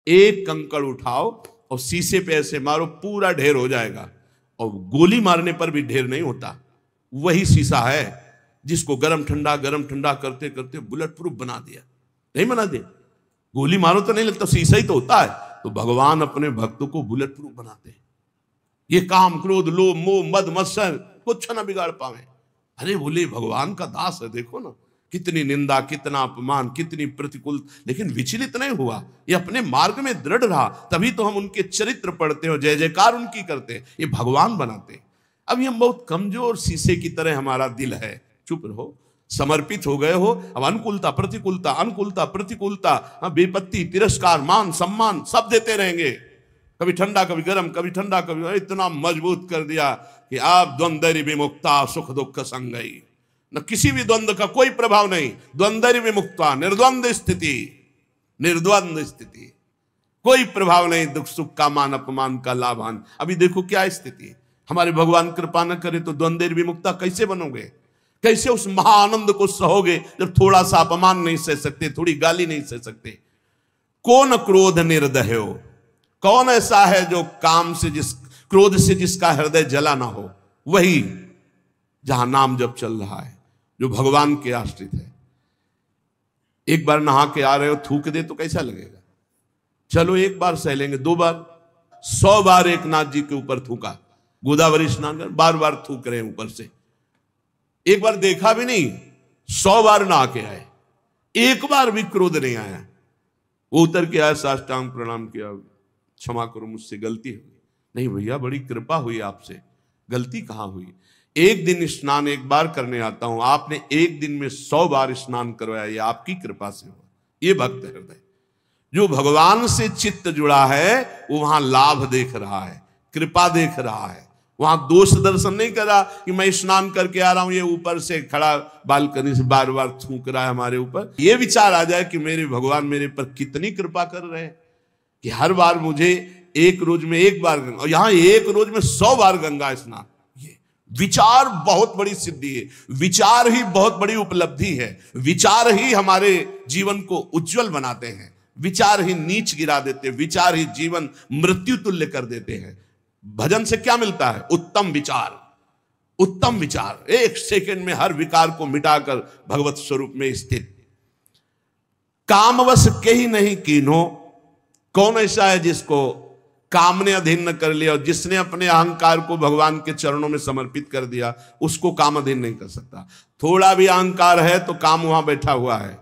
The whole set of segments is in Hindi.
एक कंकड़ उठाओ और शीशे पे ऐसे मारो, पूरा ढेर हो जाएगा। और गोली मारने पर भी ढेर नहीं होता। वही शीशा है जिसको गरम ठंडा करते करते बुलेट प्रूफ बना दिया। नहीं बना दिया? गोली मारो तो नहीं लगता, शीशा ही तो होता है। तो भगवान अपने भक्तों को बुलेट प्रूफ बनाते हैं। ये काम क्रोध लोभ मोह मद मत्सर कुछ ना बिगाड़ पावे। अरे बोले भगवान का दास है, देखो ना कितनी निंदा, कितना अपमान, कितनी प्रतिकूल, लेकिन विचलित नहीं हुआ। ये अपने मार्ग में दृढ़ रहा, तभी तो हम उनके चरित्र पढ़ते हो, जय जयकार उनकी करते हैं। ये भगवान बनाते हैं। अभी हम बहुत कमजोर शीशे की तरह हमारा दिल है। चुप रहो, समर्पित हो गए हो। अब अनुकूलता प्रतिकूलता, विपत्ति तिरस्कार मान सम्मान सब देते रहेंगे। कभी ठंडा कभी गर्म, कभी ठंडा कभी, इतना मजबूत कर दिया कि आप द्वंद्व विमुक्ता सुख दुख संगई। न किसी भी द्वंद्व का कोई प्रभाव नहीं। द्वंद्व विमुक्ता, निर्द्वंद स्थिति, कोई प्रभाव नहीं। दुख सुख का, मान अपमान का, लाभान। अभी देखो क्या स्थिति। हमारे भगवान कृपा न करे तो द्वंद्व विमुक्ता कैसे बनोगे? कैसे उस महाआनंद को सहोगे जब थोड़ा सा अपमान नहीं सह सकते, थोड़ी गाली नहीं सह सकते? कौन क्रोध निर्दयो, कौन ऐसा है जो काम से क्रोध से जिसका हृदय जला ना हो? वही जहां नाम जब चल रहा है, जो भगवान के आश्रित है। एक बार नहा के आ रहे हो, थूक दे तो कैसा लगेगा? चलो एक बार सह लेंगे, 2 बार, 100 बार एक नाथ जी के ऊपर थूका। गोदावरी स्नान कर बार बार थूक रहे हैं ऊपर से। एक बार देखा भी नहीं, 100 बार नहा के आए, एक बार भी क्रोध नहीं आया। वो उतर के आया, साष्टांग प्रणाम किया, क्षमा करो मुझसे गलती हुई। नहीं भैया, बड़ी कृपा हुई आपसे, गलती कहां हुई? एक दिन स्नान एक बार करने आता हूं, आपने एक दिन में 100 बार स्नान करवाया, ये आपकी कृपा से हुआ। ये भक्त हृदय जो भगवान से चित्त जुड़ा है, वो वहां लाभ देख रहा है, कृपा देख रहा है। वहां दोष दर्शन नहीं कर रहा कि मैं स्नान करके आ रहा हूं, ये ऊपर से खड़ा बालकनी से बार बार थूक रहा है हमारे ऊपर। ये विचार आ जाए कि मेरे भगवान मेरे पर कितनी कृपा कर रहे हैं कि हर बार मुझे एक रोज में एक बार गंगा, और यहां एक रोज में 100 बार गंगा स्नान। ये विचार बहुत बड़ी सिद्धि है। विचार ही बहुत बड़ी उपलब्धि है। विचार ही हमारे जीवन को उज्जवल बनाते हैं। विचार ही नीच गिरा देते हैं। विचार ही जीवन मृत्यु तुल्य कर देते हैं। भजन से क्या मिलता है? उत्तम विचार। उत्तम विचार 1 सेकंड में हर विकार को मिटाकर भगवत स्वरूप में स्थित। कामवश के ही नहीं कीन्हो, कौन ऐसा है जिसको काम ने अधीन न कर लिया? और जिसने अपने अहंकार को भगवान के चरणों में समर्पित कर दिया, उसको काम अधीन नहीं कर सकता। थोड़ा भी अहंकार है तो काम वहां बैठा हुआ है,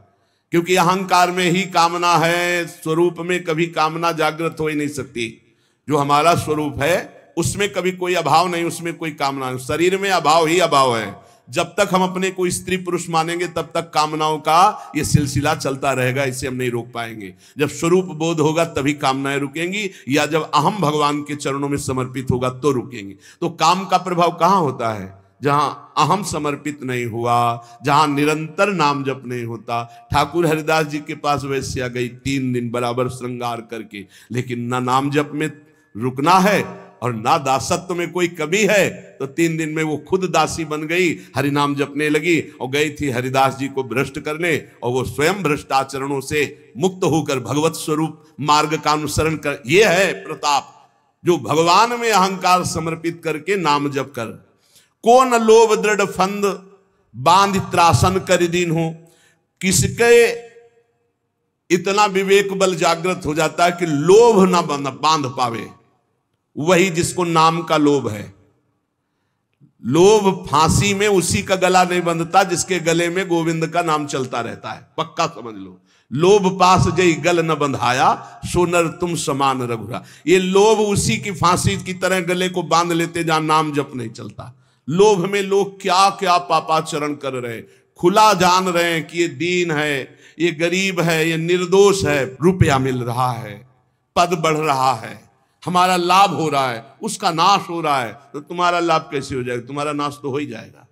क्योंकि अहंकार में ही कामना है। स्वरूप में कभी कामना जागृत हो ही नहीं सकती। जो हमारा स्वरूप है उसमें कभी कोई अभाव नहीं, उसमें कोई कामना नहीं। शरीर में अभाव ही अभाव है। जब तक हम अपने को स्त्री पुरुष मानेंगे तब तक कामनाओं का ये सिलसिला चलता रहेगा, इसे हम नहीं रोक पाएंगे। जब स्वरूप बोध होगा तभी कामनाएं रुकेंगी, या जब अहम भगवान के चरणों में समर्पित होगा तो रुकेंगी। तो काम का प्रभाव कहां होता है? जहां अहम समर्पित नहीं हुआ, जहां निरंतर नाम जप नहीं होता। ठाकुर हरिदास जी के पास वैश्या गई 3 दिन बराबर श्रृंगार करके, लेकिन ना नाम जप में रुकना है और ना दासत्व में कोई कमी है। तो 3 दिन में वो खुद दासी बन गई, हरिनाम जपने लगी, और गई थी हरिदास जी को भ्रष्ट करने, और वो स्वयं भ्रष्ट आचरणों से मुक्त होकर भगवत स्वरूप मार्ग का अनुसरण कर। ये है प्रताप, जो भगवान में अहंकार समर्पित करके नाम जप कर। को न लोभ दृढ़ फंद बांध त्रासन कर दीन हो। किसके इतना विवेक बल जागृत हो जाता है कि लोभ ना बांध पावे? वही जिसको नाम का लोभ है। लोभ फांसी में उसी का गला नहीं बंधता जिसके गले में गोविंद का नाम चलता रहता है, पक्का समझ लो। लोभ पास जई गल न बंधाया, सोनर तुम समान रघुरा। ये लोभ उसी की फांसी की तरह गले को बांध लेते जहां नाम जप नहीं चलता। लोभ में लोग क्या क्या पापाचरण कर रहे हैं, खुला जान रहे हैं कि ये दीन है, ये गरीब है, ये निर्दोष है। रुपया मिल रहा है, पद बढ़ रहा है, हमारा लाभ हो रहा है, उसका नाश हो रहा है। तो तुम्हारा लाभ कैसे हो जाएगा? तुम्हारा नाश तो हो ही जाएगा।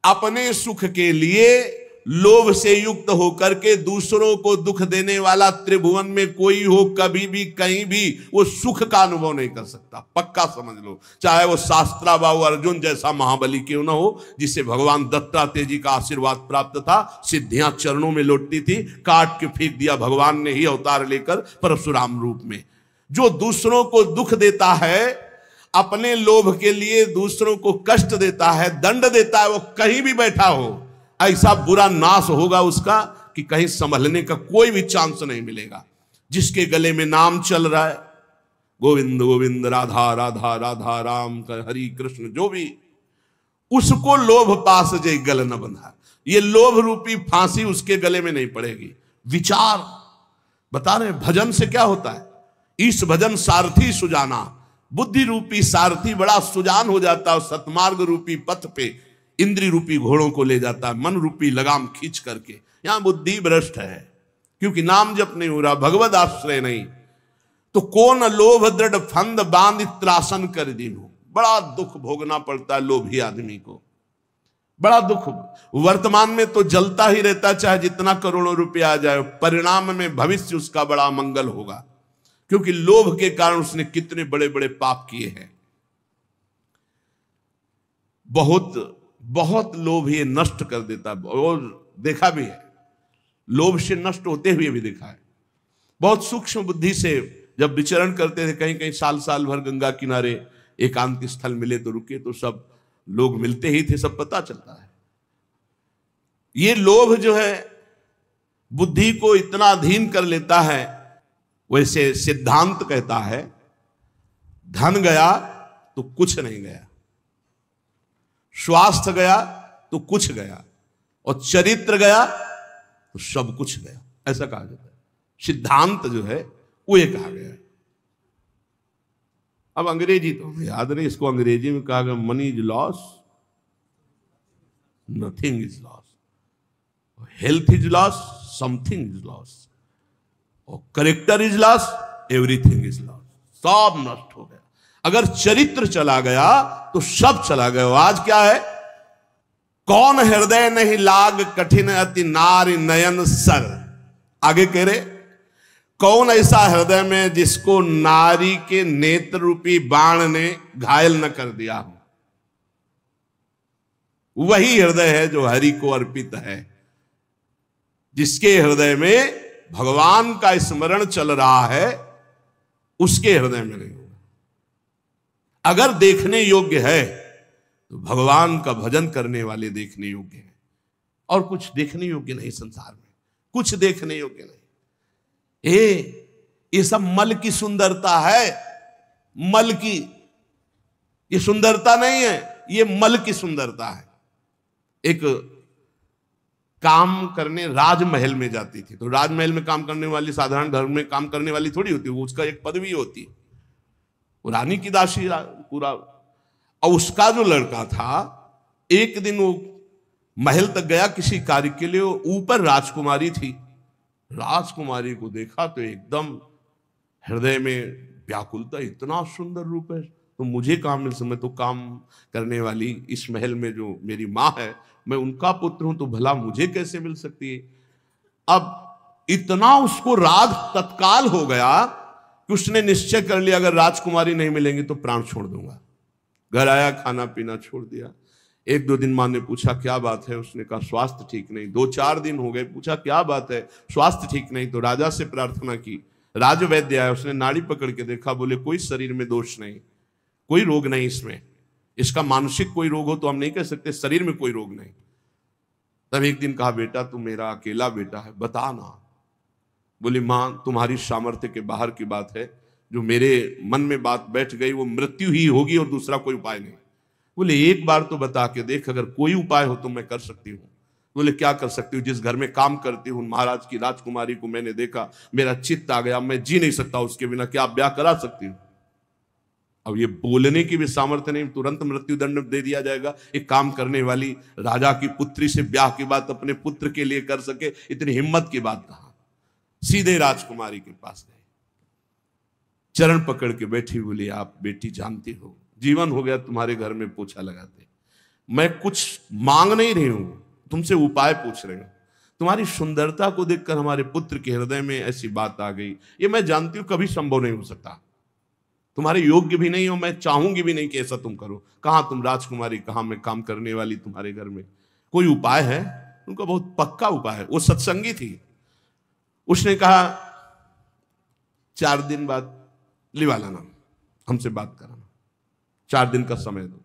अपने सुख के लिए लोभ से युक्त होकर के दूसरों को दुख देने वाला त्रिभुवन में कोई हो, कभी भी कहीं भी वो सुख का अनुभव नहीं कर सकता। पक्का समझ लो, चाहे वो शास्त्राबाहु अर्जुन जैसा महाबली क्यों ना हो, जिसे भगवान दत्तात्रेय जी का आशीर्वाद प्राप्त था, सिद्धियां चरणों में लौटती थी, काट के फेंक दिया भगवान ने ही अवतार लेकर परशुराम रूप में। जो दूसरों को दुख देता है, अपने लोभ के लिए दूसरों को कष्ट देता है, दंड देता है, वो कहीं भी बैठा हो, ऐसा बुरा नाश होगा उसका कि कहीं संभलने का कोई भी चांस नहीं मिलेगा। जिसके गले में नाम चल रहा है, गोविंद गोविंद राधा राधा राधा राम हरि कृष्ण, जो भी, उसको लोभ पास जय गल न बंधा। ये लोभ रूपी फांसी उसके गले में नहीं पड़ेगी। विचार बता रहे, भजन से क्या होता है? इस भजन सारथी सुजाना, बुद्धि रूपी सारथी बड़ा सुजान हो जाता है, सतमार्ग रूपी पथ पे इंद्रिय रूपी घोड़ों को ले जाता है, मन रूपी लगाम खींच करके। यहां बुद्धि भ्रष्ट है, क्योंकि नाम जप नहीं हो रहा, भगवद आश्रय नहीं, तो कौन लोभ दृढ़ फंद बांध त्रासन कर दीनू। बड़ा दुख भोगना पड़ता है लोभी आदमी को, बड़ा दुख। वर्तमान में तो जलता ही रहता, चाहे जितना करोड़ों रुपया आ जाए, परिणाम में भविष्य उसका बड़ा मंगल होगा, क्योंकि लोभ के कारण उसने कितने बड़े बड़े पाप किए हैं। बहुत बहुत लोभ ये नष्ट कर देता है, और देखा भी है, लोभ से नष्ट होते हुए भी देखा है। बहुत सूक्ष्म बुद्धि से जब विचरण करते थे, कहीं कहीं साल साल भर गंगा किनारे एकांत स्थल मिले तो रुके, तो सब लोग मिलते ही थे, सब पता चलता है। ये लोभ जो है बुद्धि को इतना अधीन कर लेता है। वैसे सिद्धांत कहता है, धन गया तो कुछ नहीं गया, स्वास्थ्य गया तो कुछ गया, और चरित्र गया तो सब कुछ गया, ऐसा कहा जाता है। सिद्धांत जो है वो ये कहा गया है। अब अंग्रेजी तो याद नहीं, इसको अंग्रेजी में कहा गया, money is lost, nothing is lost, health is lost, something is lost, और character is lost, everything is lost. सब नष्ट हो गया। अगर चरित्र चला गया तो सब चला गया। आज क्या है? कौन हृदय नहीं लाग कठिन अति नारी नयन सर। आगे कह रहे, कौन ऐसा हृदय में जिसको नारी के नेत्र रूपी बाण ने घायल न कर दिया हो। वही हृदय है जो हरि को अर्पित है। जिसके हृदय में भगवान का स्मरण चल रहा है, उसके हृदय में नहीं होगा। अगर देखने योग्य है तो भगवान का भजन करने वाले देखने योग्य हैं, और कुछ देखने योग्य नहीं संसार में, कुछ देखने योग्य नहीं। ये सब मल की सुंदरता है, मल की, ये सुंदरता नहीं है, ये मल की सुंदरता है। एक काम करने राजमहल में जाती थी, तो राजमहल में काम करने वाली साधारण घर में काम करने वाली थोड़ी होती, वो उसका एक पदवी होती है, वो रानी की दासी पूरा। और उसका जो लड़का था, एक दिन वो महल तक गया किसी कार्य के लिए, ऊपर राजकुमारी थी। राजकुमारी को देखा तो एकदम हृदय में व्याकुलता, इतना सुंदर रूप है तो मुझे कहां मिल सकता, मैं तो काम करने वाली इस महल में जो मेरी माँ है, मैं उनका पुत्र हूं, तो भला मुझे कैसे मिल सकती है। अब इतना उसको राग तत्काल हो गया कि उसने निश्चय कर लिया, अगर राजकुमारी नहीं मिलेंगी तो प्राण छोड़ दूंगा। घर आया, खाना पीना छोड़ दिया। एक दो दिन माँ ने पूछा क्या बात है, उसने कहा स्वास्थ्य ठीक नहीं। 2-4 दिन हो गए, पूछा क्या बात है, स्वास्थ्य ठीक नहीं। तो राजा से प्रार्थना की, राजवैद्य आया, उसने नाड़ी पकड़ के देखा, बोले कोई शरीर में दोष नहीं, कोई रोग नहीं इसमें, इसका मानसिक कोई रोग हो तो हम नहीं कह सकते, शरीर में कोई रोग नहीं। तब एक दिन कहा, बेटा तू मेरा अकेला बेटा है, बता ना। बोली माँ तुम्हारी सामर्थ्य के बाहर की बात है, जो मेरे मन में बात बैठ गई वो मृत्यु ही होगी और दूसरा कोई उपाय नहीं। बोले एक बार तो बता के देख, अगर कोई उपाय हो तो मैं कर सकती हूँ। बोले क्या कर सकती हूँ? जिस घर में काम करती हूँ महाराज की राजकुमारी को मैंने देखा, मेरा चित्त आ गया, मैं जी नहीं सकता उसके बिना, क्या आप ब्याह करा सकती हूँ? अब ये बोलने की भी सामर्थ्य नहीं, तुरंत मृत्यु दंड दे दिया जाएगा। एक काम करने वाली राजा की पुत्री से ब्याह की बात अपने पुत्र के लिए कर सके, इतनी हिम्मत की बात कहां। सीधे राजकुमारी के पास गए, चरण पकड़ के बैठी, बोली आप बेटी जानती हो, जीवन हो गया तुम्हारे घर में पोछा लगाते, मैं कुछ मांग नहीं रही हूं, तुमसे उपाय पूछ रही हूं। तुम्हारी सुंदरता को देखकर हमारे पुत्र के हृदय में ऐसी बात आ गई। ये मैं जानती हूं कभी संभव नहीं हो सकता, तुम्हारे योग्य भी नहीं हो, मैं चाहूंगी भी नहीं कि ऐसा तुम करो। कहां तुम राजकुमारी, कहां मैं काम करने वाली तुम्हारे घर में, कोई उपाय है? उनका बहुत पक्का उपाय है। वो सत्संगी थी। उसने कहा 4 दिन बाद लिवा लाना, हमसे बात कराना, 4 दिन का समय दो।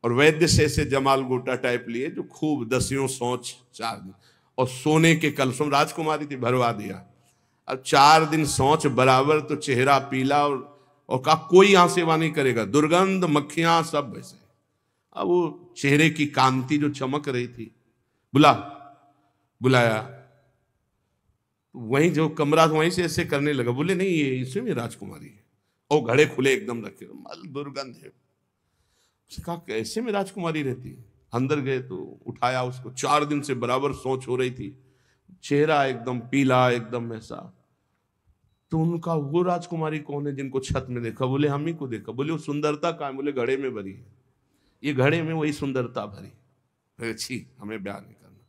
और वैद्य से ऐसे जमाल गोटा टाइप लिए जो खूब दसियों सोच 4 दिन, और सोने के कलशों, राजकुमारी थी, भरवा दिया। अब 4 दिन सोच बराबर, तो चेहरा पीला, और कहा कोई यहां सेवा नहीं करेगा, दुर्गंध, मक्खियां सब वैसे। अब वो चेहरे की कांति जो चमक रही थी, बुलाया, वहीं जो कमरा वहीं से ऐसे करने लगा। बोले नहीं, ये इसी में राजकुमारी है। और घड़े खुले एकदम रखे, मल दुर्गंध है। उसने कहा कैसे में राजकुमारी रहती है? अंदर गए तो उठाया उसको। 4 दिन से बराबर सोच हो रही थी, चेहरा एकदम पीला, एकदम ऐसा। तो उनका वो राजकुमारी कौन है जिनको छत में देखा? बोले हम ही को देखा। बोले वो सुंदरता कहाँ है? बोले घड़े में भरी है, ये घड़े में वही सुंदरता भरी। अच्छी, हमें ब्याह नहीं करना।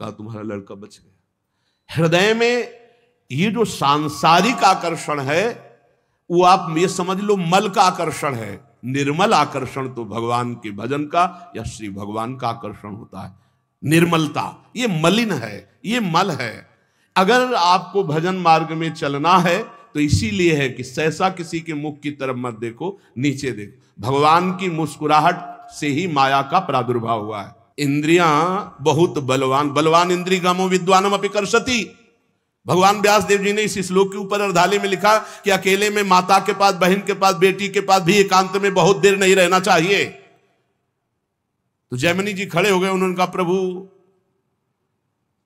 कहा तुम्हारा लड़का बच गया। हृदय में ये जो सांसारिक आकर्षण है, वो आप ये समझ लो मल का आकर्षण है। निर्मल आकर्षण तो भगवान के भजन का या श्री भगवान का आकर्षण होता है। निर्मलता, ये मलिन है, ये मल है। अगर आपको भजन मार्ग में चलना है तो इसीलिए है कि सहसा किसी के मुख की तरफ मत देखो, नीचे देखो। भगवान की मुस्कुराहट से ही माया का प्रादुर्भाव हुआ है। इंद्रियां बहुत बलवान इंद्रियगमो विद्वानम अपि कर्षति। भगवान व्यास देव जी ने इस श्लोक के ऊपर अर्धाली में लिखा कि अकेले में माता के पास, बहन के पास, बेटी के पास भी एकांत में बहुत देर नहीं रहना चाहिए। तो जैमिनी जी खड़े हो गए, उन्होंने कहा प्रभु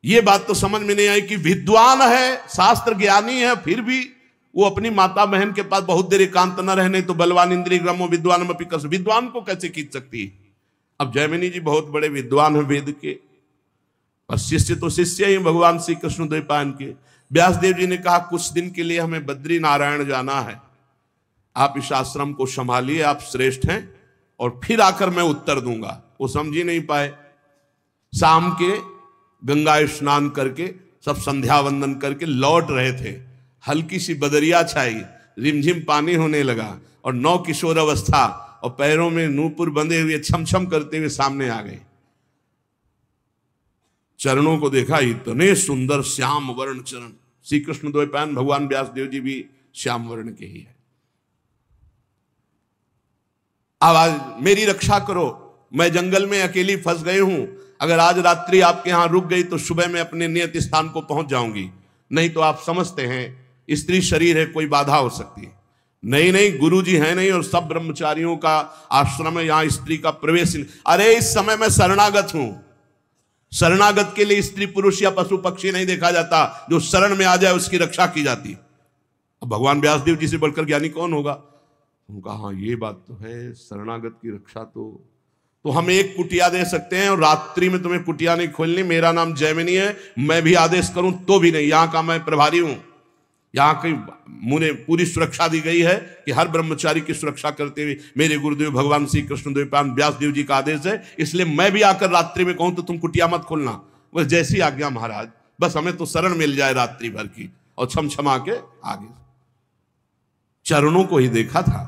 ये बात तो समझ में नहीं आई कि विद्वान है, शास्त्र ज्ञानी है, फिर भी वो अपनी माता बहन के पास बहुत देर एकांत न रहने, तो बलवान इंद्रियगमो विद्वानम अपि कर्षति, विद्वान को कैसे खींच सकती है? अब जैमिनी जी बहुत बड़े विद्वान हैं वेद के, और शिष्य तो शिष्य ही भगवान श्री कृष्ण द्वैपायन के। व्यास देव जी ने कहा कुछ दिन के लिए हमें बद्री नारायण जाना है, आप इस आश्रम को संभालिए, आप श्रेष्ठ हैं, और फिर आकर मैं उत्तर दूंगा। वो समझ ही नहीं पाए। शाम के गंगा स्नान करके सब संध्या वंदन करके लौट रहे थे, हल्की सी बदरिया छाई, रिमझिम पानी होने लगा, और 9 किशोर अवस्था और पैरों में नूपुर बंधे हुए छम छम करते हुए सामने आ गए। चरणों को देखा, इतने सुंदर श्याम वर्ण चरण। श्री कृष्ण द्वैपायन भगवान व्यास देव जी भी श्याम वर्ण के ही है। आवाज, मेरी रक्षा करो, मैं जंगल में अकेली फंस गई हूं, अगर आज रात्रि आपके यहां रुक गई तो सुबह मैं अपने नियत स्थान को पहुंच जाऊंगी, नहीं तो आप समझते हैं स्त्री शरीर है, कोई बाधा हो सकती है। नहीं नहीं, गुरु जी है नहीं, और सब ब्रह्मचारियों का आश्रम है, यहां स्त्री का प्रवेश नहीं। अरे इस समय मैं शरणागत हूं, शरणागत के लिए स्त्री पुरुष या पशु पक्षी नहीं देखा जाता, जो शरण में आ जाए उसकी रक्षा की जाती। अब भगवान व्यासदेव जी से बढ़कर ज्ञानी कौन होगा? उनका हाँ ये बात तो है, शरणागत की रक्षा तो हम एक कुटिया दे सकते हैं, और रात्रि में तुम्हें कुटिया नहीं खोलनी। मेरा नाम जैमिनी है, मैं भी आदेश करूं तो भी नहीं, यहां का मैं प्रभारी हूं। यहां की मुझे पूरी सुरक्षा दी गई है कि हर ब्रह्मचारी की सुरक्षा करते हुए मेरे गुरुदेव भगवान श्री कृष्ण द्वैपायन व्यासदेव जी का आदेश है, इसलिए मैं भी आकर रात्रि में कहूं तो तुम कुटिया मत खोलना। बस जैसी आज्ञा महाराज, बस हमें तो शरण मिल जाए रात्रि भर की, और छम छमा के आगे। चरणों को ही देखा था।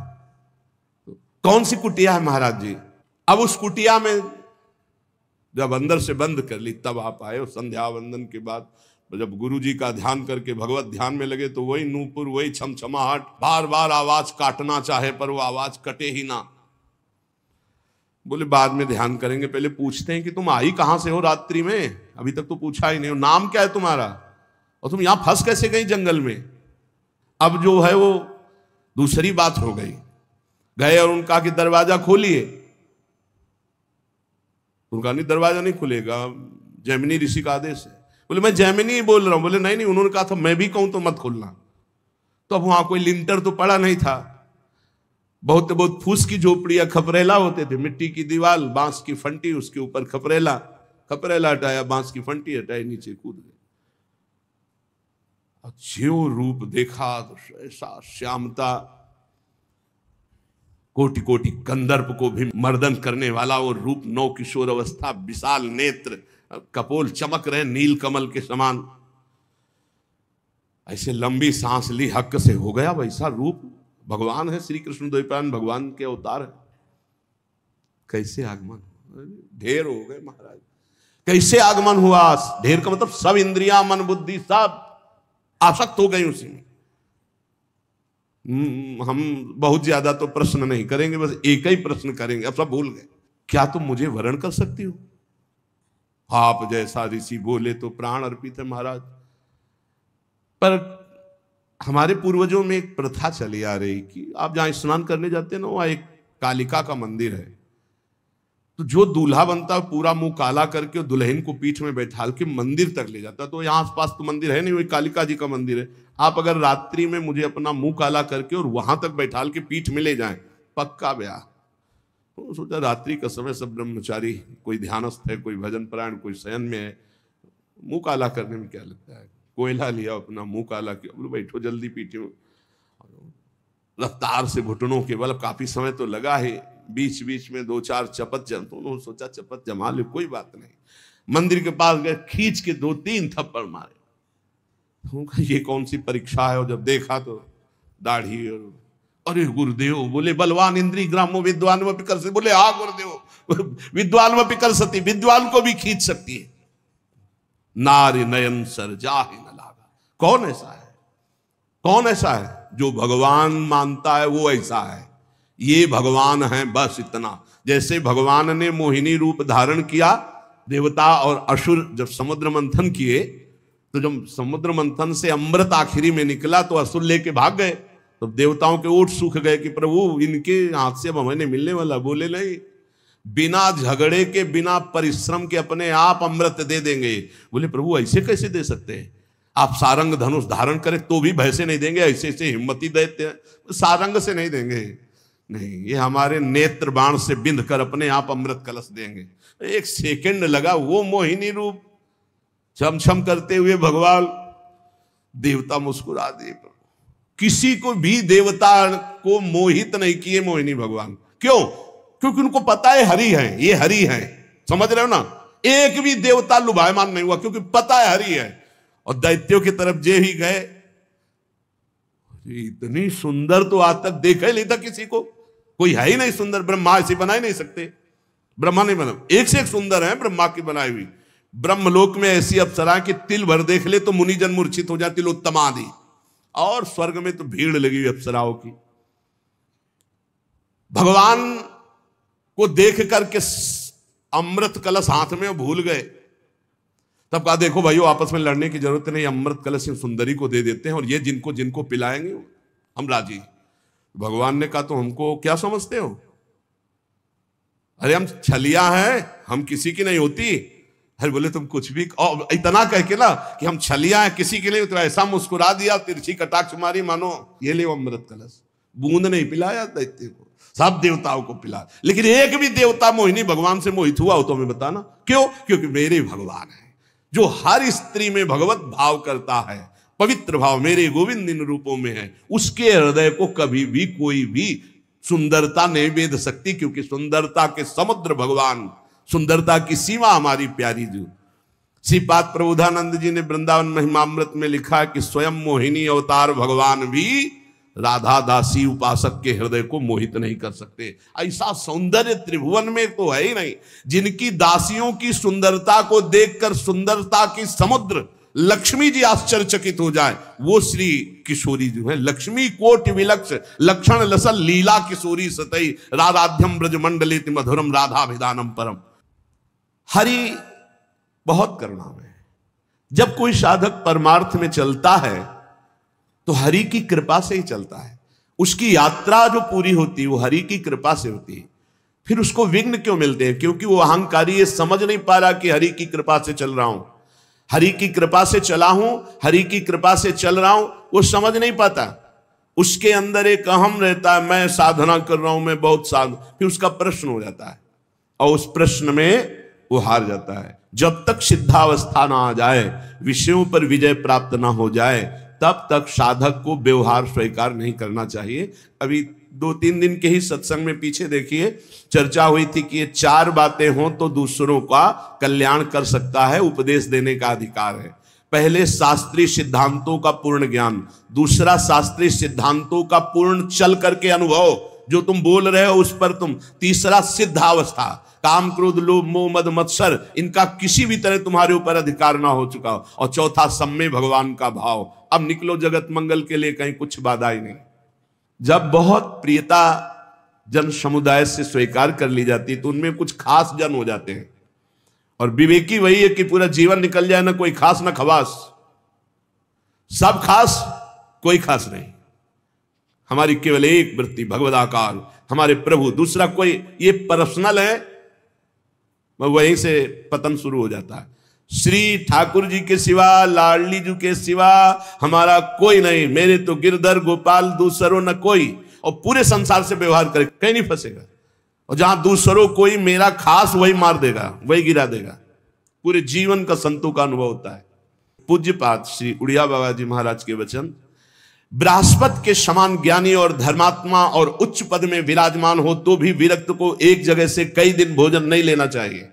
कौन सी कुटिया है महाराज जी? अब उस कुटिया में जब अंदर से बंद कर ली तब आप आए। और संध्या वंदन के बाद जब गुरु जी का ध्यान करके भगवत ध्यान में लगे तो वही नूपुर, वही छमछमाहट, बार बार आवाज काटना चाहे पर वो आवाज कटे ही ना। बोले बाद में ध्यान करेंगे, पहले पूछते हैं कि तुम आई कहां से हो रात्रि में, अभी तक तो पूछा ही नहीं, नाम क्या है तुम्हारा, और तुम यहां फंस कैसे गई जंगल में। अब जो है वो दूसरी बात हो गई। गए और उनका कि दरवाजा खोलिए, उनका नहीं दरवाजा नहीं खुलेगा, जैमिनी ऋषि का आदेश है। बोले मैं जैमिनी बोल रहा हूं। बोले नहीं नहीं, उन्होंने कहा था मैं भी कहूं तो मत खोलना। तो अब वहां कोई लिंटर तो पड़ा नहीं था, बहुत फूस की झोपड़ियां, खपरेला होते थे, मिट्टी की दीवार, बांस की फंटी, उसके ऊपर खपरेला हटाया, बांस की फंटी हटाई, नीचे कूद गए। जो रूप देखा तो ऐसा श्यामता, कोटि कोटि कंदर्प को भी मर्दन करने वाला वो रूप, 9 किशोर अवस्था, विशाल नेत्र, कपोल चमक रहे नील कमल के समान। ऐसे लंबी सांस ली, हक से हो गया वैसा रूप। भगवान है, श्री कृष्ण द्वैपायन भगवान के अवतार है। कैसे आगमन, ढेर हो गए महाराज। कैसे आगमन हुआ? ढेर का मतलब सब इंद्रियां, मन, बुद्धि सब आसक्त हो गई उसी में। हम बहुत ज्यादा तो प्रश्न नहीं करेंगे, बस एक ही प्रश्न करेंगे। अब सब भूल गए। क्या तुम मुझे वरण कर सकती हो? आप जैसा ऋषि बोले तो प्राण अर्पित है महाराज। पर हमारे पूर्वजों में एक प्रथा चली आ रही कि आप जहां स्नान करने जाते हैं ना, वहां एक कालिका का मंदिर है। तो जो दूल्हा बनता है पूरा मुंह काला करके दुल्हन को पीठ में बैठाल के मंदिर तक ले जाता है। तो यहाँ आसपास तो मंदिर है नहीं, वही कालिका जी का मंदिर है। आप अगर रात्रि में मुझे अपना मुंह काला करके और वहां तक बैठाल के पीठ में ले जाएं, पक्का ब्याह। तो सोचा रात्रि का समय, सब ब्रह्मचारी, कोई ध्यानस्थ है, कोई भजन परायण, कोई शयन में है, मुंह काला करने में क्या लगता है। कोयला लिया, अपना मुंह काला किया, बोलो बैठो जल्दी पीठी में। रफ्तार से घुटनों के बल काफी समय तो लगा है, बीच बीच में 2-4 चपत तो उन्होंने सोचा चपत जमा ले, कोई बात नहीं। मंदिर के पास गए, खींच के 2-3 थप्पड़ मारे। ये कौन सी परीक्षा है? और जब देखा तो दाढ़ी और अरे गुरुदेव बोले बलवान इंद्री ग्रामो विद्वान व पिकर से। बोले हाँ गुरुदेव, विद्वान व पिकर सती, विद्वान को भी खींच सकती है। नारी नयन सर जाहि न लागा। कौन ऐसा है? कौन ऐसा है जो भगवान मानता है? वो ऐसा है, ये भगवान है, बस इतना। जैसे भगवान ने मोहिनी रूप धारण किया, देवता और असुर जब समुद्र मंथन किए, तो जब समुद्र मंथन से अमृत आखिरी में निकला तो असुर लेके भाग गए। तो देवताओं के ओठ सूख गए कि प्रभु इनके हाथ से अब हमें मिलने वाला। बोले नहीं, बिना झगड़े के, बिना परिश्रम के अपने आप अमृत दे देंगे। बोले प्रभु ऐसे कैसे दे सकते हैं? आप सारंग धनुष धारण करें तो भी भय से नहीं देंगे, ऐसे ऐसे हिम्मती देते हैं, सारंग से नहीं देंगे। नहीं, ये हमारे नेत्र बाण से बिंध कर अपने आप अमृत कलश देंगे। 1 सेकंड लगा, वो मोहिनी रूप छम छम करते हुए भगवान। देवता मुस्कुरा दिए। किसी को भी देवता को मोहित नहीं किए मोहिनी भगवान। क्यों? क्योंकि उनको पता है हरि है, ये हरि है। समझ रहे हो ना? एक भी देवता लुभायमान नहीं हुआ, क्योंकि पता है हरि है। और दैत्यों की तरफ जे ही गए, इतनी सुंदर तो आज तक देखा ही नहीं था किसी को, कोई है ही नहीं सुंदर। ब्रह्मा ऐसी बना ही नहीं सकते, ब्रह्मा नहीं बना। एक से एक सुंदर है ब्रह्मा की बनाई हुई। ब्रह्मलोक में ऐसी अप्सरा कि तिल भर देख ले तो मुनिजन मूर्छित हो जाती, तिलोत्तमा आदि। और स्वर्ग में तो भीड़ लगी हुई अप्सराओं की। भगवान को देख करके अमृत कलश हाथ में भूल गए। तब कहा देखो भाइयों, आपस में लड़ने की जरूरत नहीं, अमृत कलश सुंदरी को दे देते हैं और ये जिनको जिनको पिलाएंगे हम राजी। भगवान ने कहा तो हमको क्या समझते हो? अरे हम छलिया हैं, हम किसी की नहीं होती। अरे बोले तुम कुछ भी, और इतना कह के ना कि हम छलिया हैं किसी के लिए, तो ऐसा मुस्कुरा दिया, तिरछी कटाक्ष मारी, मानो ये ले अमृत कलश। बूंद नहीं पिलाया दैत्य को, सब देवताओं को पिला। लेकिन एक भी देवता मोहिनी भगवान से मोहित हुआ हो तो हमें बताना। क्यों? क्योंकि मेरे भगवान है जो हर स्त्री में भगवत भाव करता है। पवित्र भाव मेरे गोविंद इन रूपों में है। उसके हृदय को कभी भी कोई भी सुंदरता नहीं भेद सकती, क्योंकि सुंदरता के समुद्र भगवान, सुंदरता की सीमा हमारी प्यारी जो। श्रीपाद प्रबोधानंद जी ने वृंदावन महिमामृत में लिखा कि स्वयं मोहिनी अवतार भगवान भी राधा दासी उपासक के हृदय को मोहित नहीं कर सकते। ऐसा सौंदर्य त्रिभुवन में तो है ही नहीं। जिनकी दासियों की सुंदरता को देखकर सुंदरता की समुद्र लक्ष्मी जी आश्चर्यचकित हो जाए, वो श्री किशोरी जो है। लक्ष्मी कोटि विलक्ष लक्षण लसल लीला किशोरी सतई राधाध्यम ब्रज मंडलित मधुरम राधाभिधानम परम। हरि बहुत करुणामय है। जब कोई साधक परमार्थ में चलता है तो हरि की कृपा से ही चलता है। उसकी यात्रा जो पूरी होती है वो हरि की कृपा से होती है। फिर उसको विघ्न क्यों मिलते हैं? क्योंकि वो अहंकारी ये समझ नहीं पा रहा कि हरि की कृपा से चल रहा हूं, हरि की कृपा से चला हूं, हरि की कृपा से चल रहा हूं, वो समझ नहीं पाता। उसके अंदर एक अहम रहता है, मैं साधना कर रहा हूं, मैं बहुत साधु। फिर उसका प्रश्न हो जाता है और उस प्रश्न में वो हार जाता है। जब तक सिद्धावस्था ना आ जाए, विषयों पर विजय प्राप्त ना हो जाए, तब तक साधक को व्यवहार स्वीकार नहीं करना चाहिए। अभी 2-3 दिन के ही सत्संग में पीछे देखिए चर्चा हुई थी कि ये 4 बातें हों तो दूसरों का कल्याण कर सकता है, उपदेश देने का अधिकार है। पहले शास्त्रीय सिद्धांतों का पूर्ण ज्ञान, दूसरा शास्त्रीय सिद्धांतों का पूर्ण चल करके अनुभव, जो तुम बोल रहे हो उस पर तुम, तीसरा सिद्धावस्था, काम क्रोध लोभ मोह मद मत्सर इनका किसी भी तरह तुम्हारे ऊपर अधिकार ना हो चुका हो, और चौथा सम्मे भगवान का भाव। अब निकलो जगत मंगल के लिए, कहीं कुछ बाधा ही नहीं। जब बहुत प्रियता जन समुदाय से स्वीकार कर ली जाती है तो उनमें कुछ खास जन हो जाते हैं, और विवेकी वही है कि पूरा जीवन निकल जाए ना कोई खास ना खवास, सब खास कोई खास नहीं। हमारी केवल एक वृत्ति भगवदाकार हमारे प्रभु, दूसरा कोई, ये पर्सनल है, वहीं से पतन शुरू हो जाता है। श्री ठाकुर जी के सिवा, लाडली जी के सिवा हमारा कोई नहीं, मेरे तो गिरधर गोपाल दूसरों न कोई, और पूरे संसार से व्यवहार करे कहीं नहीं फंसेगा, और जहां दूसरों कोई मेरा खास वही मार देगा, वही गिरा देगा। पूरे जीवन का संतों का अनुभव होता है। पूज्यपाद श्री उड़िया बाबा जी महाराज के वचन, बृहस्पति के समान ज्ञानी और धर्मात्मा और उच्च पद में विराजमान हो तो भी विरक्त को एक जगह से कई दिन भोजन नहीं लेना चाहिए।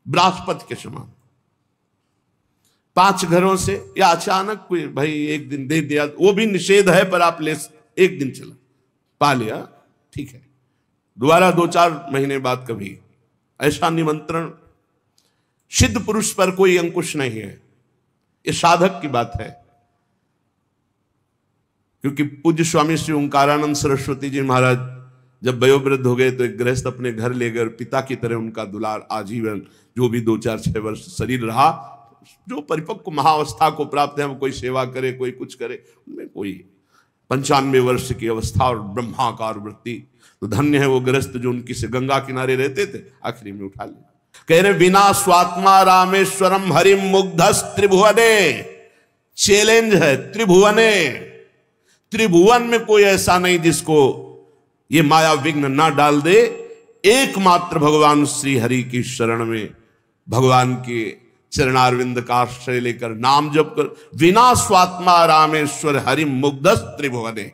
बृहस्पति के समान 5 घरों से, या अचानक कोई भाई एक दिन दे दिया, वो भी निषेध है, पर आप ले, एक दिन चला पा लिया ठीक है, दोबारा 2-4 महीने बाद कभी, ऐसा निमंत्रण सिद्ध पुरुष पर कोई अंकुश नहीं है। ये साधक की बात है। क्योंकि पूज्य स्वामी श्री ओंकारानंद सरस्वती जी महाराज जब वयोवृद्ध हो गए तो एक गृहस्थ अपने घर ले गए, पिता की तरह उनका दुलार आजीवन, जो भी 2-4-6 वर्ष शरीर रहा, जो परिपक्व महाअवस्था को प्राप्त है, वो कोई सेवा करे कोई कुछ करे, उनमें कोई 95 वर्ष की अवस्था और ब्रह्माकार वृत्ति, तो धन्य है वो गृहस्थ जो उनकी से गंगा किनारे रहते थे, आखिरी में उठा लिया। कह रहे बिना स्वात्मा रामेश्वरम हरिम मुग्धस त्रिभुवने, चैलेंज है त्रिभुवने, त्रिभुवन में कोई ऐसा नहीं जिसको ये माया विघ्न ना डाल दे। एकमात्र भगवान श्री हरि की शरण में, भगवान के चरणारविंद का आश्रय लेकर नाम जप कर, विना स्वात्मा रामेश्वर हरिम मुग्धस त्रिभुवने,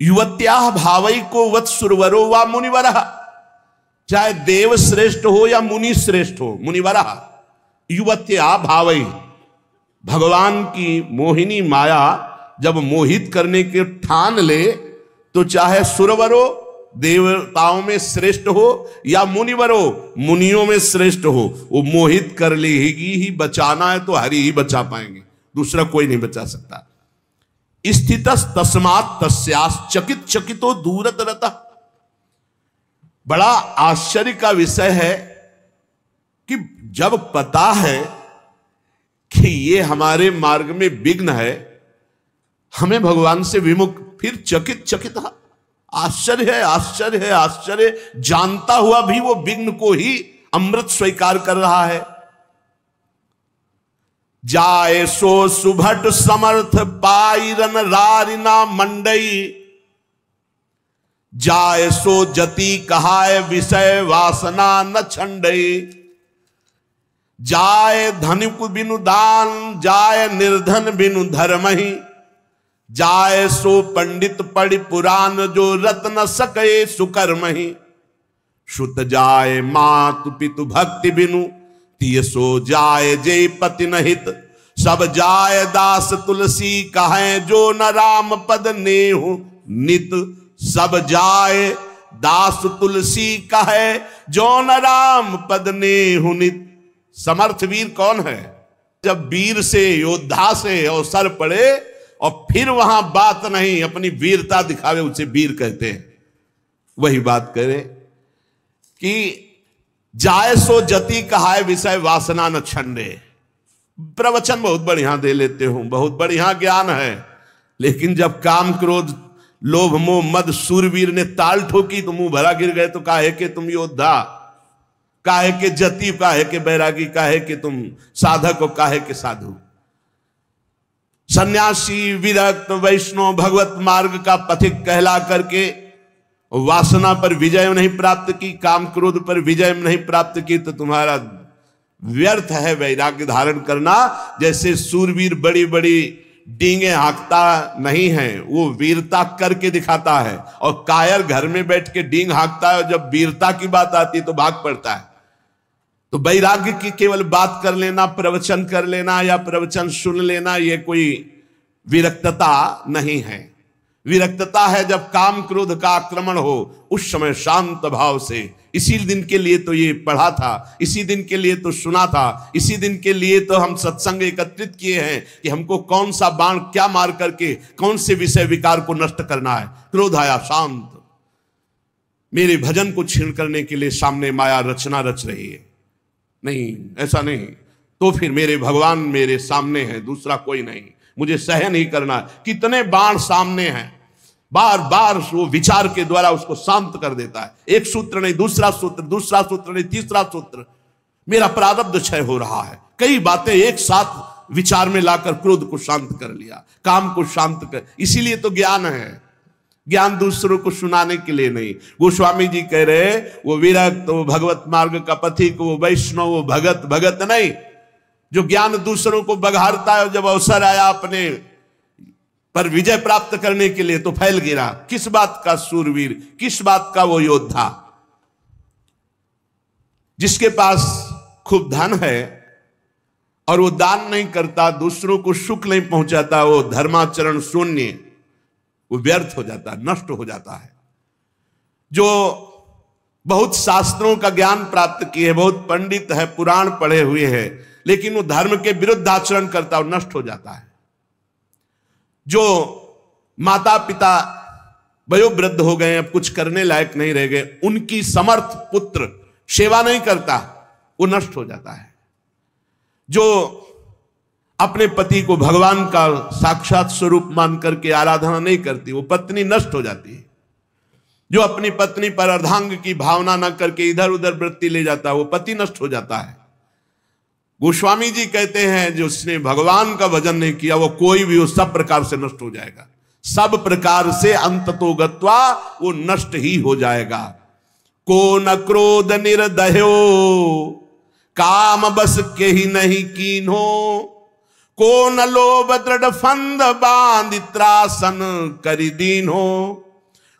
युवत्या भावई को वत सुरवरो व मुनिवर, चाहे देव श्रेष्ठ हो या मुनि श्रेष्ठ हो, मुनिवर युवत्या भावई, भगवान की मोहिनी माया जब मोहित करने के ठान ले तो चाहे सुरवरो देवताओं में श्रेष्ठ हो या मुनिवरो मुनियों में श्रेष्ठ हो, वो मोहित कर लेगी ही। बचाना है तो हरि ही बचा पाएंगे, दूसरा कोई नहीं बचा सकता। स्थितस तस्मात् तस्यास् चकित चकितो दूरत रता। बड़ा आश्चर्य का विषय है कि जब पता है कि ये हमारे मार्ग में विघ्न है, हमें भगवान से विमुख, फिर चकित चकित, आश्चर्य है आश्चर्य है आश्चर्य, जानता हुआ भी वो विघ्न को ही अमृत स्वीकार कर रहा है। जाए सो सुभट समर्थ पाइरन रारिना मंडई, जाए सो जति कहाय विषय वासना न छंडई, जाए धनिक बिनु दान जाए निर्धन बिनु धर्महि, जाए सो पंडित पढ़ि पुराण जो रत्न सके सुकर्महि, सुत जाए मातु पितु भक्ति बिनु तिय सो जाए जय पति नहित, सब जाए दास तुलसी कहे जो न राम पद नेहु नित, सब जाए दास तुलसी कहे जो न राम पद नेहु नित। समर्थ वीर कौन है? जब वीर से योद्धा से अवसर पड़े और फिर वहां बात नहीं, अपनी वीरता दिखावे, उसे वीर कहते हैं। वही बात करे कि जाए सो जति कहाय विषय वासना न छंडे। प्रवचन बहुत बढ़िया दे लेते हूं, बहुत बढ़िया ज्ञान है, लेकिन जब काम क्रोध लोभ मोह मद सूरवीर ने ताल ठोकी तो मुंह भरा गिर गए। तो काहे के तुम योद्धा, काहे के जति, काहे के बैरागी, काहे के तुम साधक, और काहे के साधु। सन्यासी विरक्त वैष्णव भगवत मार्ग का पथिक कहला करके वासना पर विजय नहीं प्राप्त की, काम क्रोध पर विजय नहीं प्राप्त की, तो तुम्हारा व्यर्थ है वैराग्य धारण करना। जैसे सूरवीर बड़ी बड़ी डींगे हाँकता नहीं है, वो वीरता करके दिखाता है, और कायर घर में बैठ के डींग हाँकता है, और जब वीरता की बात आती है तो भाग पड़ता है। तो वैराग्य की केवल बात कर लेना, प्रवचन कर लेना या प्रवचन सुन लेना, ये कोई विरक्तता नहीं है। विरक्तता है जब काम क्रोध का आक्रमण हो, उस समय शांत भाव से। इसी दिन के लिए तो ये पढ़ा था, इसी दिन के लिए तो सुना था, इसी दिन के लिए तो हम सत्संग एकत्रित किए हैं कि हमको कौन सा बाण क्या मार करके कौन से विषय विकार को नष्ट करना है। क्रोध आया, शांत। मेरे भजन को छीन करने के लिए सामने माया रचना रच रही है। नहीं, ऐसा नहीं। तो फिर मेरे भगवान मेरे सामने है, दूसरा कोई नहीं, मुझे सहन ही करना है। कितने बाण सामने हैं, बार बार वो विचार के द्वारा उसको शांत कर देता है। एक सूत्र नहीं, दूसरा सूत्र, दूसरा सूत्र नहीं, तीसरा सूत्र। मेरा प्रारब्ध क्षय हो रहा है। कई बातें एक साथ विचार में लाकर क्रोध को शांत कर लिया, काम को शांत कर। इसीलिए तो ज्ञान है। ज्ञान दूसरों को सुनाने के लिए नहीं। गोस्वामी जी कह रहे, वो विरक्त, वो भगवत मार्ग का पथिक, वो वैष्णव, वो भगत, भगत नहीं, जो ज्ञान दूसरों को बघारता है। जब अवसर आया अपने पर विजय प्राप्त करने के लिए तो फैल गिरा। किस बात का सूरवीर, किस बात का वो योद्धा? जिसके पास खूब धन है और वो दान नहीं करता, दूसरों को सुख नहीं पहुंचाता, वो धर्माचरण शून्य, वो व्यर्थ हो जाता है, नष्ट हो जाता है। जो बहुत शास्त्रों का ज्ञान प्राप्त किए, बहुत पंडित है, पुराण पढ़े हुए है, लेकिन वो धर्म के विरुद्ध आचरण करता है, नष्ट हो जाता है। जो माता पिता वयोवृद्ध हो गए, अब कुछ करने लायक नहीं रह गए, उनकी समर्थ पुत्र सेवा नहीं करता, वो नष्ट हो जाता है। जो अपने पति को भगवान का साक्षात स्वरूप मान करके आराधना नहीं करती, वो पत्नी नष्ट हो जाती है। जो अपनी पत्नी पर अर्धांग की भावना न करके इधर उधर वृत्ति ले जाता है, वो पति नष्ट हो जाता है। गोस्वामी जी कहते हैं, जो उसने भगवान का भजन नहीं किया, वो कोई भी हो सब प्रकार से नष्ट हो जाएगा। सब प्रकार से अंततो गत्वा वो नष्ट ही हो जाएगा। को न क्रोध निर्दयो, काम बस के ही नहीं कीन्हो, को न लोभ दृढ़ फंद बांध त्रासन करि दीन्हो,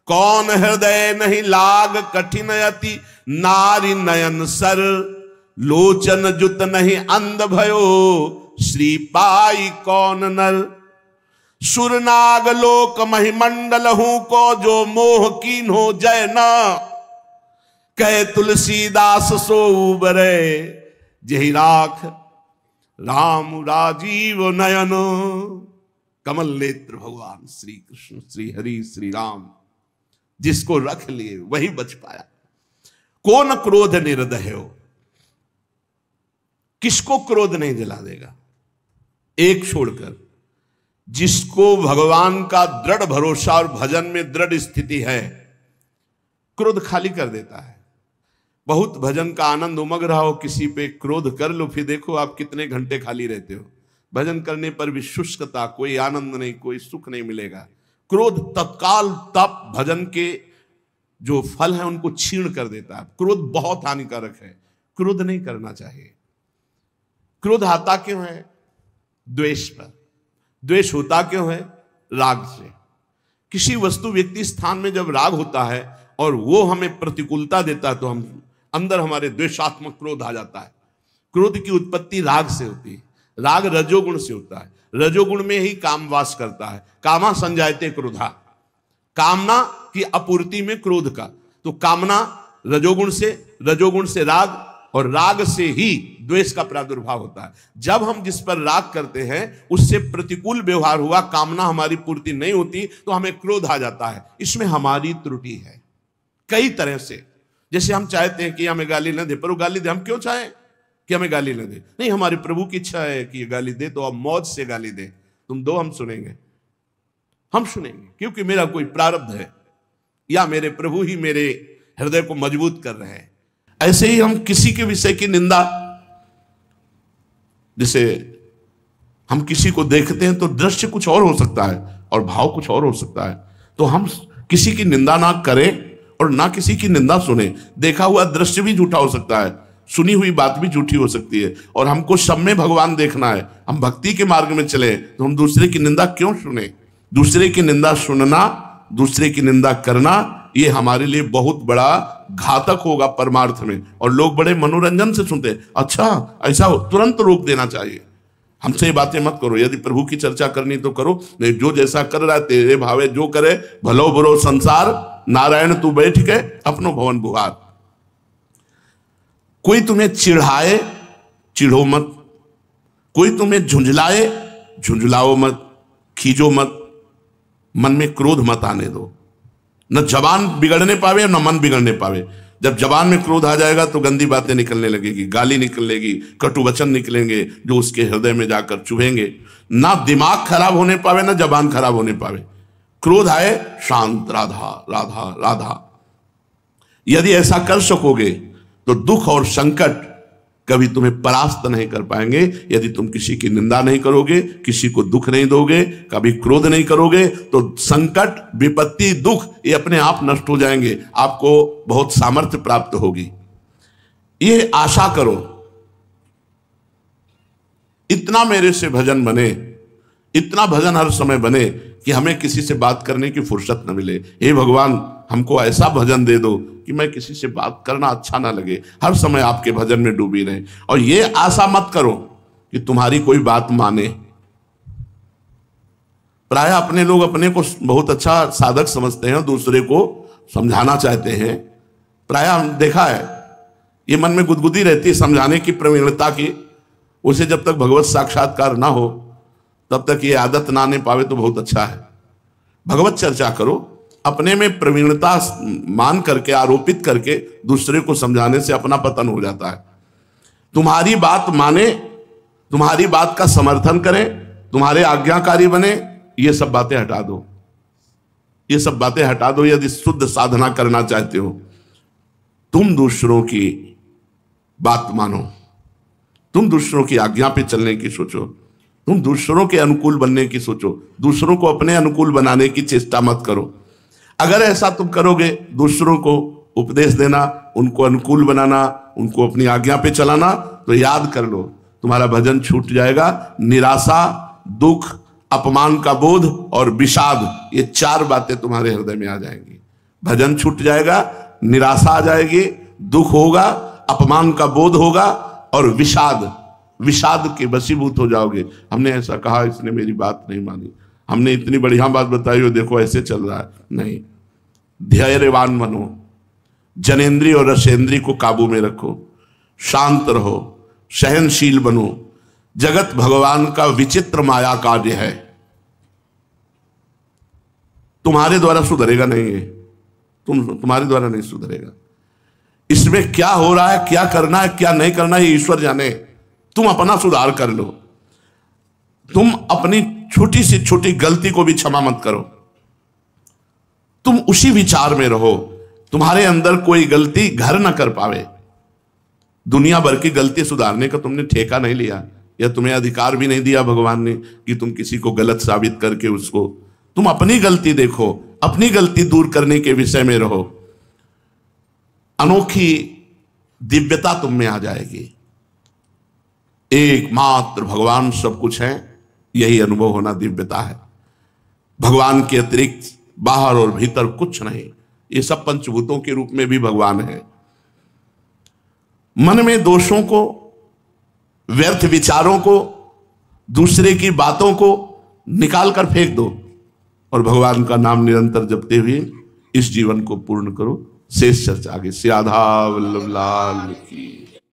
कौन हृदय नहीं लाग कठिन अति, नारी नयन सर लोचन जुत नहीं अंध भयो, श्री पाई कौन नर, सुरनाग लोक महिमंडल हूं को, जो मोह कीन हो जय न, कह तुलसीदास सो उबरे, जहि राख राम राजीव नयन। कमल नेत्र भगवान श्री कृष्ण, श्री हरि, श्री राम, जिसको रख लिए वही बच पाया। कौन क्रोध निर्दय हो, किसको क्रोध नहीं दिला देगा? एक छोड़कर, जिसको भगवान का दृढ़ भरोसा और भजन में दृढ़ स्थिति है, क्रोध खाली कर देता है। बहुत भजन का आनंद उमग रहा हो, किसी पे क्रोध कर लो, फिर देखो आप कितने घंटे खाली रहते हो। भजन करने पर भी शुष्कता, कोई आनंद नहीं, कोई सुख नहीं मिलेगा। क्रोध तत्काल तप भजन के जो फल है उनको छीण कर देता है। क्रोध बहुत हानिकारक है, क्रोध नहीं करना चाहिए। क्रोध आता क्यों है? द्वेष पर। द्वेष होता क्यों है? राग से। किसी वस्तु व्यक्ति स्थान में जब राग होता है और वो हमें प्रतिकूलता देता है, तो हम अंदर हमारे द्वेषात्मक क्रोध आ जाता है। क्रोध की उत्पत्ति राग से होती है। राग रजोगुण से होता है। रजोगुण में ही काम वास करता है। कामा संजायते क्रोधा, कामना की आपूर्ति में क्रोध का। तो कामना रजोगुण से राग, और राग से ही द्वेष का प्रादुर्भाव होता है। जब हम जिस पर राग करते हैं उससे प्रतिकूल व्यवहार हुआ, कामना हमारी पूर्ति नहीं होती, तो हमें क्रोध आ जाता है। इसमें हमारी त्रुटि है कई तरह से। जैसे हम चाहते हैं कि हमें गाली न दे, पर वो गाली दे। हम क्यों चाहें कि हमें गाली न दे? नहीं, हमारे प्रभु की इच्छा है कि ये गाली दे, तो अब मौज से गाली दे। तुम दो, हम सुनेंगे, हम सुनेंगे, क्योंकि मेरा कोई प्रारब्ध है, या मेरे प्रभु ही मेरे हृदय को मजबूत कर रहे हैं। ऐसे ही हम किसी के विषय की निंदा, जैसे हम किसी को देखते हैं तो दृश्य कुछ और हो सकता है और भाव कुछ और हो सकता है, तो हम किसी की निंदा ना करें और ना किसी की निंदा सुने। देखा हुआ दृश्य भी झूठा हो सकता है, सुनी हुई बात भी झूठी हो सकती है। और हमको सब में भगवान देखना है, हम भक्ति के मार्ग में चले तो हम दूसरे की निंदा क्यों सुने? दूसरे की निंदा सुनना, दूसरे की निंदा करना, ये हमारे लिए बहुत बड़ा घातक होगा परमार्थ में। और लोग बड़े मनोरंजन से सुनते हैं, अच्छा ऐसा हो, तुरंत रोक देना चाहिए। हमसे ये बातें मत करो, यदि प्रभु की चर्चा करनी तो करो, नहीं जो जैसा कर रहा है तेरे भावे जो करे, भलो बुरो संसार नारायण तू बैठ के अपनो भवन बुहार। कोई तुम्हें चिढ़ाए चिढ़ो मत, कोई तुम्हें झुंझलाए झुंझलाओ मत, खींचो मत, मन में क्रोध मत आने दो। न जबान बिगड़ने पावे न मन बिगड़ने पावे। जब जबान में क्रोध आ जाएगा तो गंदी बातें निकलने लगेगी, गाली निकलेगी, कटु वचन निकलेंगे जो उसके हृदय में जाकर चुभेंगे। ना दिमाग खराब होने पावे ना जबान खराब होने पावे। क्रोध आए शांत, राधा राधा राधा। यदि ऐसा कर सकोगे तो दुख और संकट कभी तुम्हें परास्त नहीं कर पाएंगे। यदि तुम किसी की निंदा नहीं करोगे, किसी को दुख नहीं दोगे, कभी क्रोध नहीं करोगे, तो संकट, विपत्ति, दुख ये अपने आप नष्ट हो जाएंगे। आपको बहुत सामर्थ्य प्राप्त होगी। ये आशा करो, इतना मेरे से भजन बने, इतना भजन हर समय बने कि हमें किसी से बात करने की फुर्सत न मिले। हे भगवान, हमको ऐसा भजन दे दो कि मैं किसी से बात करना अच्छा ना लगे, हर समय आपके भजन में डूबी रहे। और ये आशा मत करो कि तुम्हारी कोई बात माने। प्राय अपने लोग अपने को बहुत अच्छा साधक समझते हैं, दूसरे को समझाना चाहते हैं। प्राय हम देखा है, ये मन में गुदगुदी रहती है समझाने की, प्रवीणता की। उसे जब तक भगवत साक्षात्कार ना हो तब तक ये आदत ना आने पावे तो बहुत अच्छा है। भगवत चर्चा करो, अपने में प्रवीणता मान करके, आरोपित करके दूसरे को समझाने से अपना पतन हो जाता है। तुम्हारी बात माने, तुम्हारी बात का समर्थन करें, तुम्हारे आज्ञाकारी बने, ये सब बातें हटा दो। ये सब बातें हटा दो यदि शुद्ध साधना करना चाहते हो। तुम दूसरों की बात मानो, तुम दूसरों की आज्ञा पे चलने की सोचो, तुम दूसरों के अनुकूल बनने की सोचो, दूसरों को अपने अनुकूल बनाने की चेष्टा मत करो। अगर ऐसा तुम करोगे, दूसरों को उपदेश देना, उनको अनुकूल बनाना, उनको अपनी आज्ञा पे चलाना, तो याद कर लो तुम्हारा भजन छूट जाएगा। निराशा, दुख, अपमान का बोध और विषाद, ये चार बातें तुम्हारे हृदय में आ जाएंगी। भजन छूट जाएगा, निराशा आ जाएगी, दुख होगा, अपमान का बोध होगा और विषाद, विषाद के वशीभूत हो जाओगे। हमने ऐसा कहा, इसने मेरी बात नहीं मानी, हमने इतनी बढ़िया बात बताई हो, देखो ऐसे चल रहा है। नहीं, धैर्यवान बनो, जनेंद्रिय और रसेंद्रिय को काबू में रखो, शांत रहो, सहनशील बनो। जगत भगवान का विचित्र माया कार्य है, तुम्हारे द्वारा सुधरेगा नहीं है, तुम्हारे द्वारा नहीं सुधरेगा। इसमें क्या हो रहा है, क्या करना है, क्या नहीं करना है, ईश्वर जाने। तुम अपना सुधार कर लो। तुम अपनी छोटी से छोटी गलती को भी क्षमा मत करो। तुम उसी विचार में रहो, तुम्हारे अंदर कोई गलती घर न कर पावे। दुनिया भर की गलती सुधारने का तुमने ठेका नहीं लिया, या तुम्हें अधिकार भी नहीं दिया भगवान ने कि तुम किसी को गलत साबित करके उसको, तुम अपनी गलती देखो, अपनी गलती दूर करने के विषय में रहो। अनोखी दिव्यता तुम में आ जाएगी। एकमात्र भगवान सब कुछ है, यही अनुभव होना दिव्यता है। भगवान के अतिरिक्त बाहर और भीतर कुछ नहीं। ये सब पंचभूतों के रूप में भी भगवान है। मन में दोषों को, व्यर्थ विचारों को, दूसरे की बातों को निकाल कर फेंक दो और भगवान का नाम निरंतर जपते हुए इस जीवन को पूर्ण करो। शेष चर्चा आगे। श्री राधा वल्लभ लाल की।